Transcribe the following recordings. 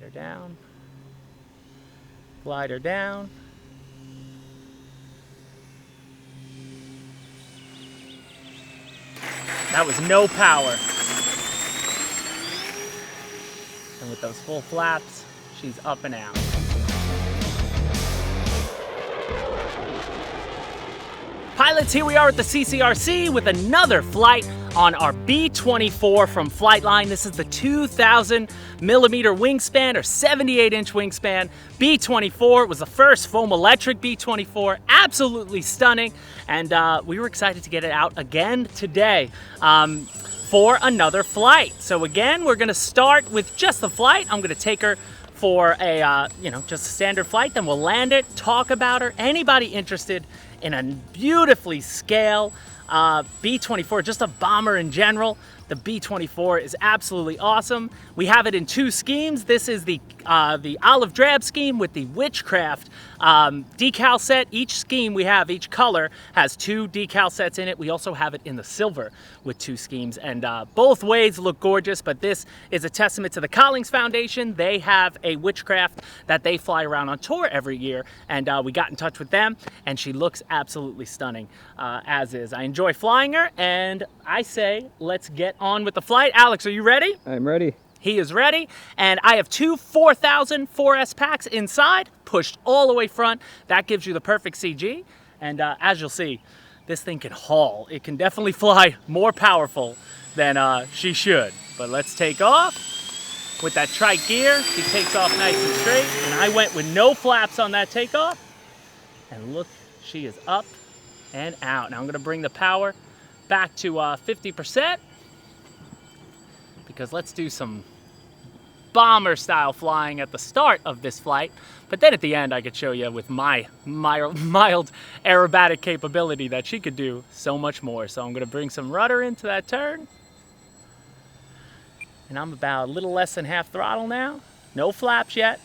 her down. Glide her down. That was no power. And with those full flaps, she's up and out. Pilots, here we are at the CCRC with another flight on our B-24 from Flightline. This is the 2,000 millimeter wingspan or 78-inch wingspan B-24. It was the first foam electric B-24, absolutely stunning. And we were excited to get it out again today for another flight. So again, we're gonna start with just the flight. I'm gonna take her for a, just a standard flight, then we'll land it, talk about her. Anybody interested in a beautifully scaled B-24, just a bomber in general, the B-24 is absolutely awesome. We have it in two schemes. This is the olive drab scheme with the witchcraft decal set. Each scheme we have, each color has two decal sets in it. We also have it in the silver with two schemes, and both ways look gorgeous, but this is a testament to the Collings Foundation. They have a witchcraft that they fly around on tour every year, and we got in touch with them, and she looks absolutely stunning as is. I enjoy flying her, and I say let's get on with the flight. Alex, are you ready? I'm ready. He is ready, and I have two 4,000 4S packs inside, pushed all the way front. That gives you the perfect CG, and as you'll see, this thing can haul. It can definitely fly more powerful than she should. But let's take off. With that trike gear, she takes off nice and straight, and I went with no flaps on that takeoff. And look, she is up and out. Now I'm gonna bring the power back to 50%, because let's do some bomber style flying at the start of this flight, but then at the end I could show you with my mild aerobatic capability that she could do so much more. So I'm gonna bring some rudder into that turn, and I'm about a little less than half throttle now. No flaps yet.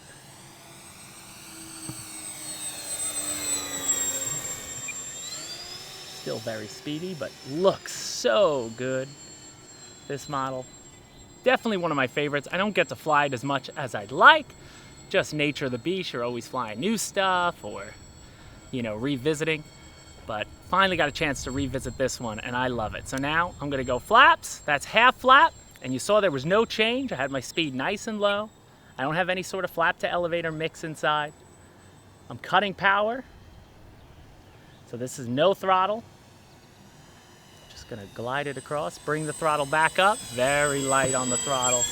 Still very speedy, but looks so good, this model. Definitely one of my favorites. I don't get to fly it as much as I'd like. Just nature of the beast, you're always flying new stuff or, revisiting. But finally got a chance to revisit this one, and I love it. So now I'm gonna go flaps. That's half flap, and you saw there was no change. I had my speed nice and low. I don't have any sort of flap to elevator mix inside. I'm cutting power. So this is no throttle. Just gonna glide it across, bring the throttle back up, very light on the throttle,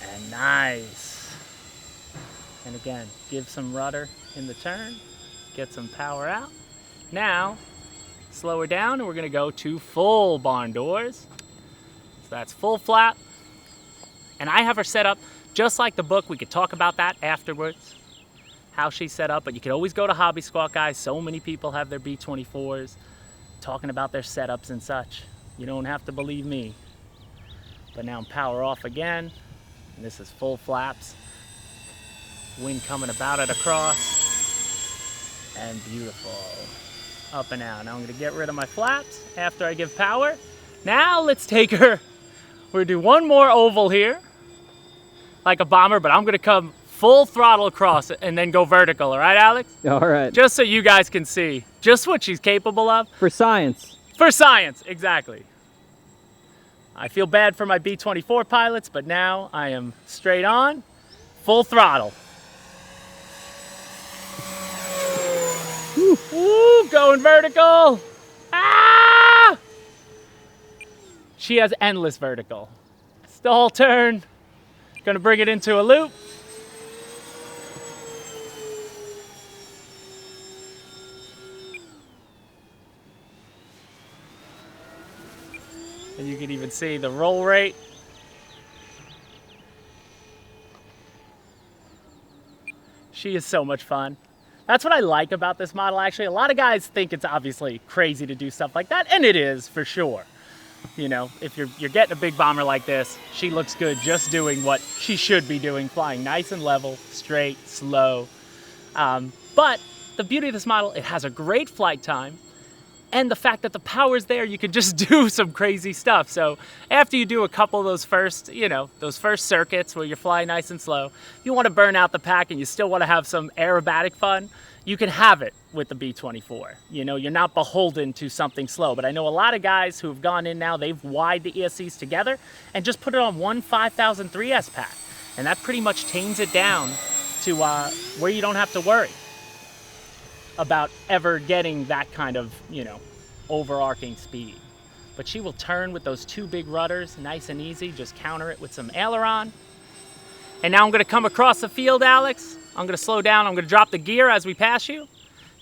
and nice. And again, give some rudder in the turn, get some power out. Now, slow her down, and we're gonna go to full barn doors. So that's full flap. And I have her set up just like the book. We could talk about that afterwards, how she's set up, but you can always go to Hobby Squawk, guys. So many people have their B-24s, talking about their setups and such. You don't have to believe me. But now I'm power off again, and this is full flaps. Wind coming about it across, and beautiful. Up and out. Now I'm gonna get rid of my flaps after I give power. Now let's take her. We're gonna do one more oval here, like a bomber, but I'm gonna come full throttle across it and then go vertical, all right, Alex? All right. Just so you guys can see just what she's capable of. For science. For science, exactly. I feel bad for my B-24 pilots, but now I am straight on, full throttle. Woo, going vertical. Ah! She has endless vertical. Stall turn, gonna bring it into a loop. And you can even see the roll rate. She is so much fun. That's what I like about this model, actually. A lot of guys think it's obviously crazy to do stuff like that, and it is, for sure. If you're getting a big bomber like this, she looks good just doing what she should be doing, flying nice and level, straight, slow. But the beauty of this model, it has a great flight time. and the fact that the power's there, you could just do some crazy stuff. So after you do a couple of those first, those first circuits where you fly nice and slow, you want to burn out the pack and you still want to have some aerobatic fun, you can have it with the B-24. You're not beholden to something slow. But I know a lot of guys who have gone in now, they've wired the ESCs together and just put it on one 5003S pack. And that pretty much tames it down to where you don't have to worry about ever getting that kind of, overarching speed. But she will turn with those two big rudders, nice and easy, just counter it with some aileron. And now I'm gonna come across the field, Alex. I'm gonna slow down, I'm gonna drop the gear as we pass you.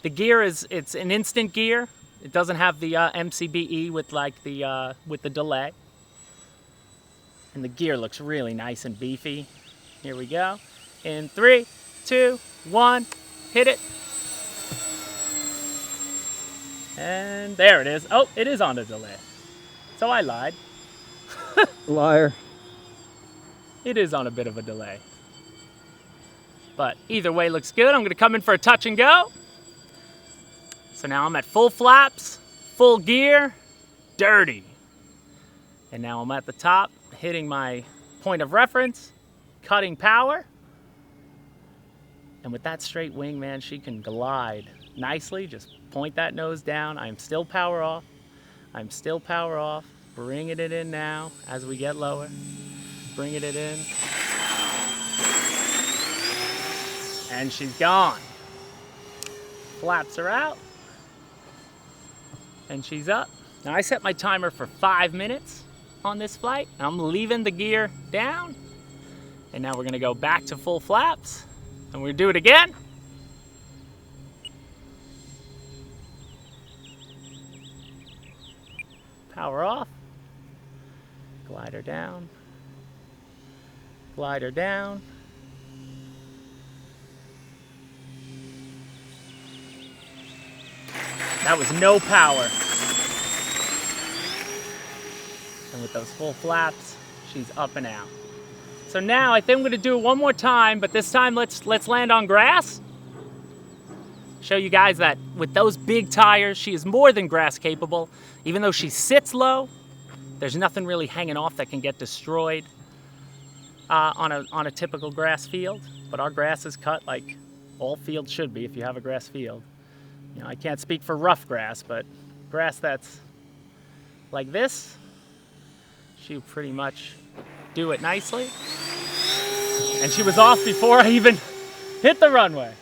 The gear it's an instant gear. It doesn't have the MCBE with with the delay. And the gear looks really nice and beefy. Here we go. In 3, 2, 1, hit it. And there it is. Oh, it is on a delay. So I lied. Liar. It is on a bit of a delay. But either way looks good. I'm gonna come in for a touch and go. So now I'm at full flaps, full gear, dirty. And now I'm at the top, hitting my point of reference, cutting power. And with that straight wing, man, she can glide nicely. Just point that nose down. I'm still power off. I'm still power off. Bringing it in now as we get lower. Bringing it in. And she's gone. Flaps are out. And she's up. Now I set my timer for 5 minutes on this flight. I'm leaving the gear down. And now we're gonna go back to full flaps. And we're gonna do it again. Power off. Glider down. Glider down. That was no power. And with those full flaps, she's up and out. So now I think I'm gonna do it one more time, but this time let's land on grass. Show you guys that with those big tires, she is more than grass capable. Even though she sits low, there's nothing really hanging off that can get destroyed on a typical grass field. But our grass is cut like all fields should be if you have a grass field. I can't speak for rough grass, but grass that's like this, she pretty much do it nicely. And she was off before I even hit the runway.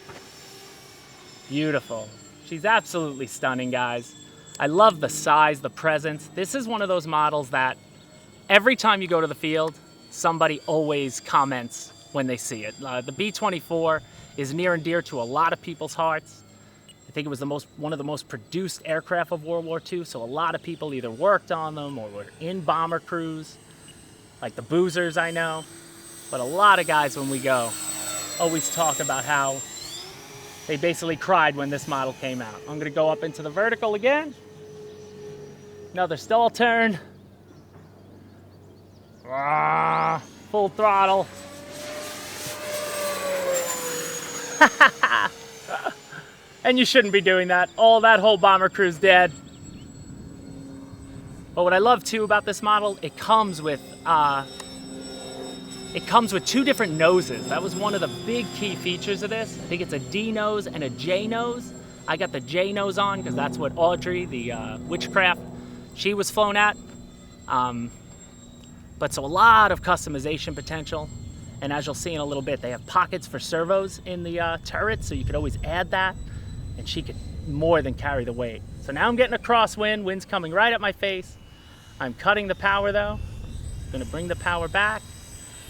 Beautiful. She's absolutely stunning, guys. I love the size, the presence. This is one of those models that every time you go to the field, somebody always comments when they see it. The B-24 is near and dear to a lot of people's hearts. I think it was one of the most produced aircraft of World War II, so a lot of people either worked on them or were in bomber crews, like the Boozers I know. But a lot of guys when we go always talk about how they basically cried when this model came out. I'm gonna go up into the vertical again. Another stall turn. Full throttle. And you shouldn't be doing that. That whole bomber crew's dead. But what I love too about this model, it comes with two different noses. That was one of the big key features of this. I think it's a D nose and a J nose. I got the J nose on because that's what Audrey, the Witchcraft, she was flown at. But so a lot of customization potential. And as you'll see in a little bit, they have pockets for servos in the turret, so you could always add that. And she could more than carry the weight. So now I'm getting a crosswind, wind's coming right at my face. I'm cutting the power though. I'm gonna bring the power back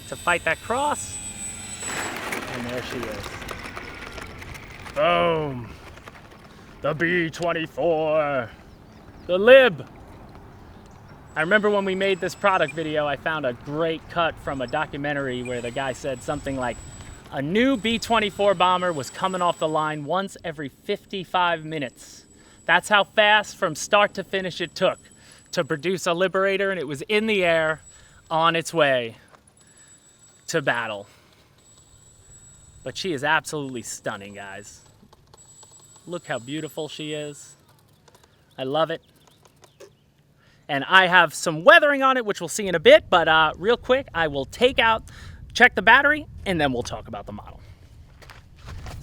to fight that cross. And there she is. Boom. The B-24. The Lib. I remember when we made this product video, I found a great cut from a documentary where the guy said something like, a new B-24 bomber was coming off the line once every 55 minutes. That's how fast from start to finish it took to produce a Liberator, and it was in the air on its way to battle. But she is absolutely stunning, guys. Look how beautiful she is. I love it. And I have some weathering on it, which we'll see in a bit, but real quick, I will check the battery, and then we'll talk about the model.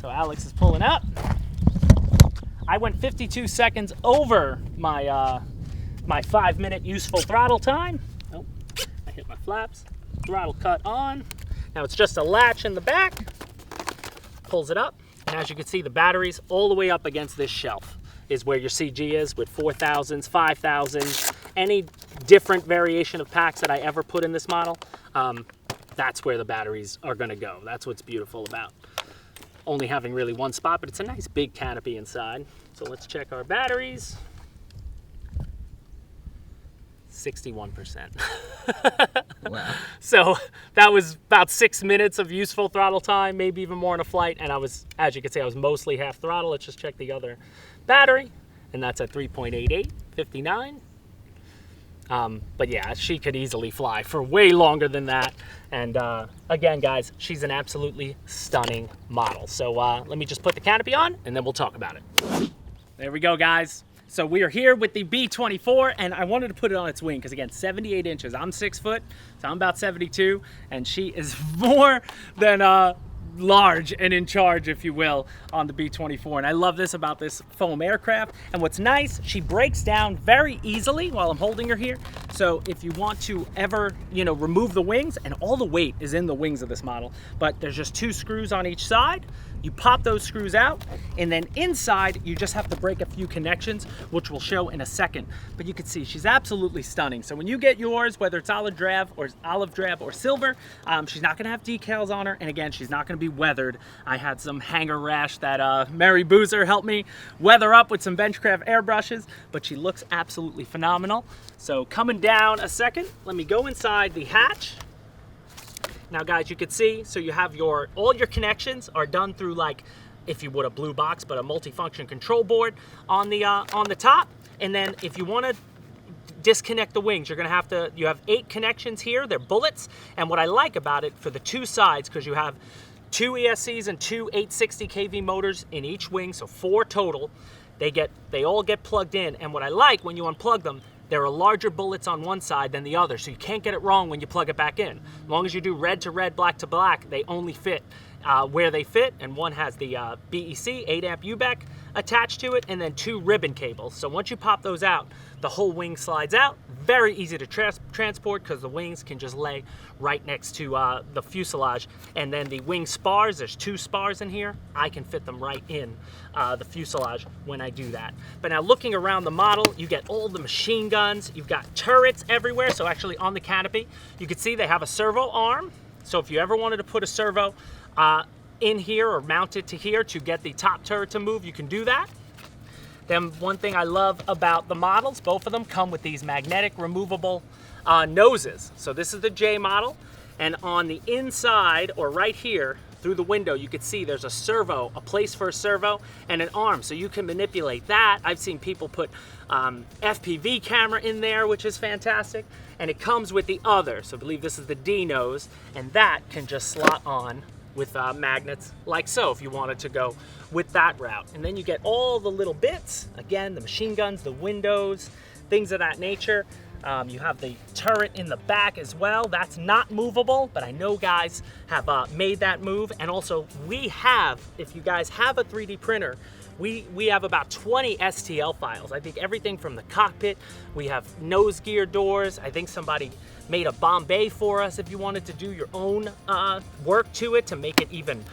So Alex is pulling up. I went 52 seconds over my my 5-minute useful throttle time. Oh, I hit my flaps. Throttle cut on. Now it's just a latch in the back. Pulls it up, and as you can see, the battery's all the way up against this shelf is where your CG is with 4,000s, 5,000s, any different variation of packs that I ever put in this model. That's where the batteries are going to go. That's what's beautiful about only having really one spot, but it's a nice big canopy inside. So let's check our batteries. 61%. Wow. So that was about 6 minutes of useful throttle time, maybe even more in a flight. And I was, as you can see, I was mostly half throttle. Let's just check the other battery. And that's at 3.88, 59. But yeah, she could easily fly for way longer than that. And again, guys, she's an absolutely stunning model. So let me just put the canopy on, and then we'll talk about it. There we go, guys. So we are here with the B-24, and I wanted to put it on its wing because, again, 78 inches. I'm 6 foot, so I'm about 72, and she is more than large and in charge, if you will, on the B-24. And I love this about this foam aircraft. And what's nice, she breaks down very easily while I'm holding her here. So if you want to ever, remove the wings, and all the weight is in the wings of this model, but there's just 2 screws on each side. You pop those screws out, and then inside you just have to break a few connections, which we'll show in a second. But you can see she's absolutely stunning. So when you get yours, whether it's olive drab or silver, she's not gonna have decals on her, and again, she's not gonna be weathered. I had some hanger rash that Mary Boozer helped me weather up with some Benchcraft airbrushes, but she looks absolutely phenomenal. So coming down a second, let me go inside the hatch. Now, guys, you can see, so you have all your connections are done through, like, if you would, a blue box, but a multifunction control board on the top. And then if you want to disconnect the wings, you have 8 connections here. They're bullets. And what I like about it, for the 2 sides, because you have 2 ESCs and 2 860 kV motors in each wing, so 4 total, they all get plugged in. And what I like, when you unplug them, there are larger bullets on one side than the other, so you can't get it wrong when you plug it back in. As long as you do red to red, black to black, they only fit where they fit, and one has the BEC 8 amp UBEC attached to it, and then 2 ribbon cables. So once you pop those out, the whole wing slides out. Very easy to transport because the wings can just lay right next to the fuselage. And then the wing spars, there's 2 spars in here. I can fit them right in the fuselage when I do that. But now looking around the model, you get all the machine guns. You've got turrets everywhere. So actually on the canopy, you can see they have a servo arm. So if you ever wanted to put a servo in here or mount it to here to get the top turret to move, you can do that. Then one thing I love about the models, both of them come with these magnetic removable noses. So this is the J model, and on the inside, or right here through the window, you can see there's a servo, a place for a servo, and an arm, so you can manipulate that. I've seen people put FPV camera in there, which is fantastic, and it comes with the other. So I believe this is the D nose, and that can just slot on with magnets like so if you wanted to go with that route. And then you get all the little bits, again, the machine guns, the windows, things of that nature. You have the turret in the back as well. That's not movable, but I know guys have made that move. And also we have, if you guys have a 3D printer, we have about 20 STL files. I think everything from the cockpit, we have nose gear doors. I think somebody made a Bombay for us if you wanted to do your own work to it to make it even,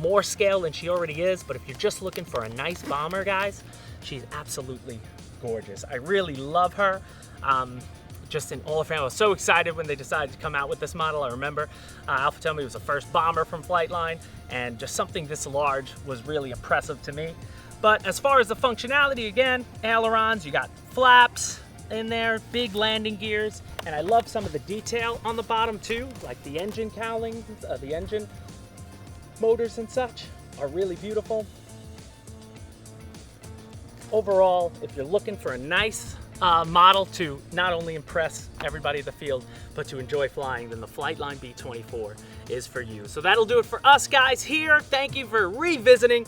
more scale than she already is. But if you're just looking for a nice bomber, guys, she's absolutely gorgeous. I really love her. Just in all her family. I was so excited when they decided to come out with this model. I remember Alpha told me it was the first bomber from Flightline, and just something this large was really impressive to me. But as far as the functionality, again, ailerons, you got flaps in there, big landing gears, and I love some of the detail on the bottom too, like the engine cowlings, the engine motors and such are really beautiful. Overall, if you're looking for a nice model to not only impress everybody in the field, but to enjoy flying, then the Flightline B-24 is for you. So that'll do it for us guys here. Thank you for revisiting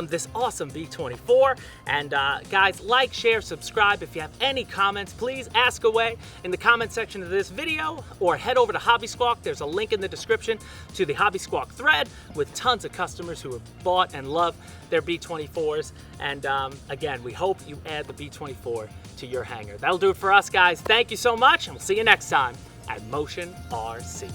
this awesome B-24. And guys, like, share, subscribe. If you have any comments, please ask away in the comment section of this video, or head over to Hobby Squawk. There's a link in the description to the Hobby Squawk thread with tons of customers who have bought and love their B-24s. And again, we hope you add the B-24 to your hangar. That'll do it for us guys. Thank you so much, and we'll see you next time at Motion RC.